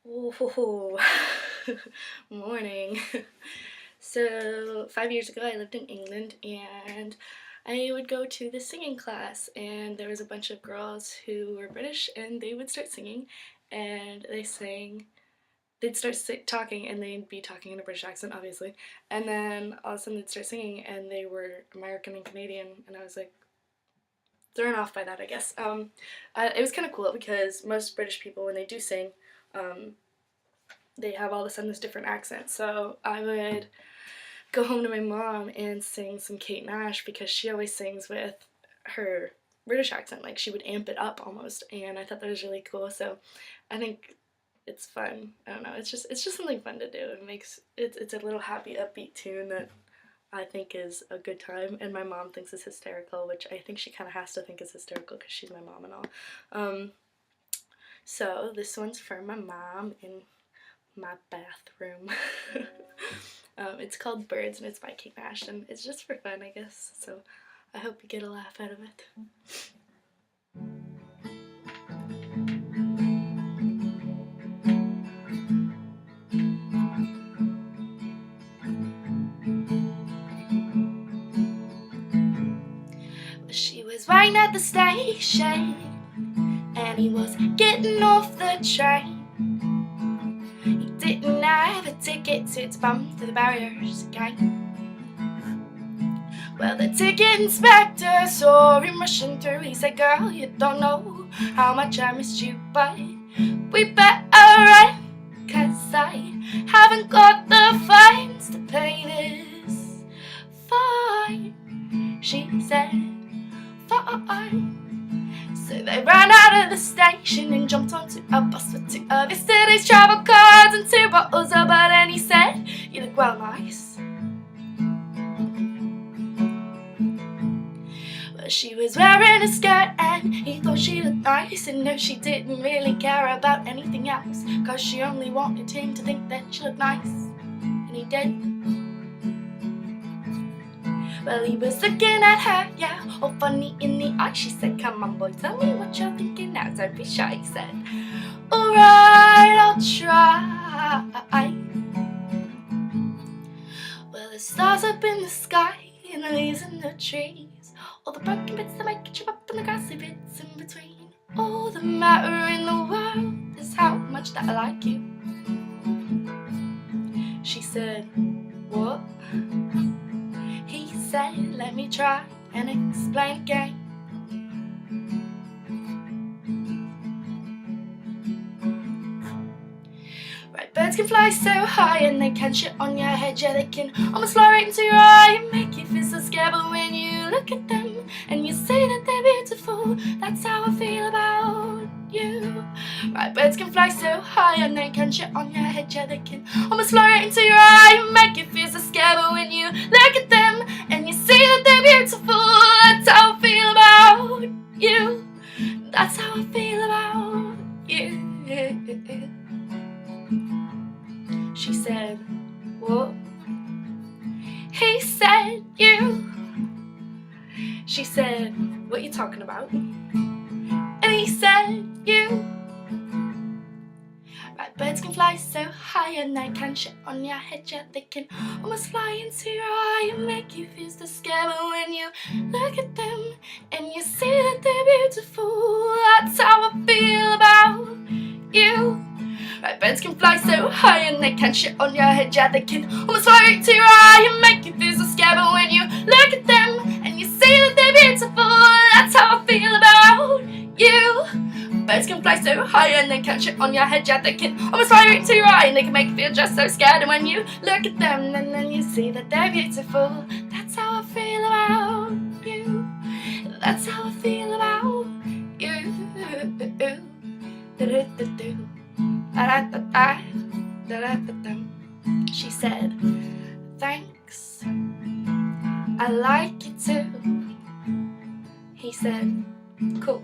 Oh, morning. So, 5 years ago, I lived in England and I would go to the singing class, and there was a bunch of girls who were British, and they would start singing, and they'd start talking, and they'd be talking in a British accent, obviously, and then all of a sudden they'd start singing, and they were American and Canadian, and I was like, thrown off by that, I guess. It was kind of cool because most British people, when they do sing, um, they have all of a sudden this different accent. So I would go home to my mom and sing some Kate Nash because she always sings with her British accent. Like, she would amp it up almost, and I thought that was really cool. So I think it's fun. I don't know. It's just something fun to do. It's a little happy, upbeat tune that I think is a good time, and my mom thinks is hysterical, which I think she kind of has to think is hysterical because she's my mom and all. So this one's for my mom in my bathroom. It's called Birds, and it's by Kate Nash, and it's just for fun, I guess, so I hope you get a laugh out of it. She was waiting at the station, and he was getting off the train. He didn't have a ticket, so it's bumped through the barriers again. Well, the ticket inspector saw him rushing through. He said, "Girl, you don't know how much I missed you, but we better run, 'cause I haven't got the funds to pay this fine." She said, "Fine." So they ran out of the station and jumped onto a bus with two of yesterday's travel cards and two bottles of bud, and he said, "You look well nice." Well, she was wearing a skirt and he thought she looked nice, and no, she didn't really care about anything else, 'cause she only wanted him to think that she looked nice, and he did. Well, he was looking at her, yeah, all funny in the eye. She said, "Come on, boy, tell me what you're thinking now, don't be shy." He said, "Alright, I'll try." Well, the stars up in the sky and the leaves in the trees, all the broken bits that make you up and the grassy bits in between. All the matter in the world is how much that I like you. She said, "What?" He said, "Let me try and explain again. Right, birds can fly so high and they can shit on your head. Yeah, they can almost fly right into your eye and make you feel so scared. But when you look at them and you see that they're beautiful, that's how I feel about you." Right, birds can fly so high and they can shit on your head. Yeah, they can almost fly right into your eye and make you feel so scared. But when you look at them and you see that they're beautiful, that's how I feel about you. That's how I feel about you. She said, "What?" He said, "You." She said, "What you talking about?" And he said, "You." Right, birds can fly so high and they can shit on your head. Yeah, they can almost fly into your eye and make you feel so scared. But when you look at them and you see that they're beautiful, that's how I feel about you. Right, birds can fly so high and they can shit on your head. Yeah, they can almost fly right to your eye and make you feel so scared. But when you look at them and you see that they're beautiful, that's how I feel about you. Birds can fly so high and they can shit on your head. Yeah, they can almost fly right to your eye and they can make you feel just so scared. And when you look at them and then you see that they're beautiful, that's how I feel about you. That's how I feel about you. She said, "Thanks, I like you too." He said, "Cool,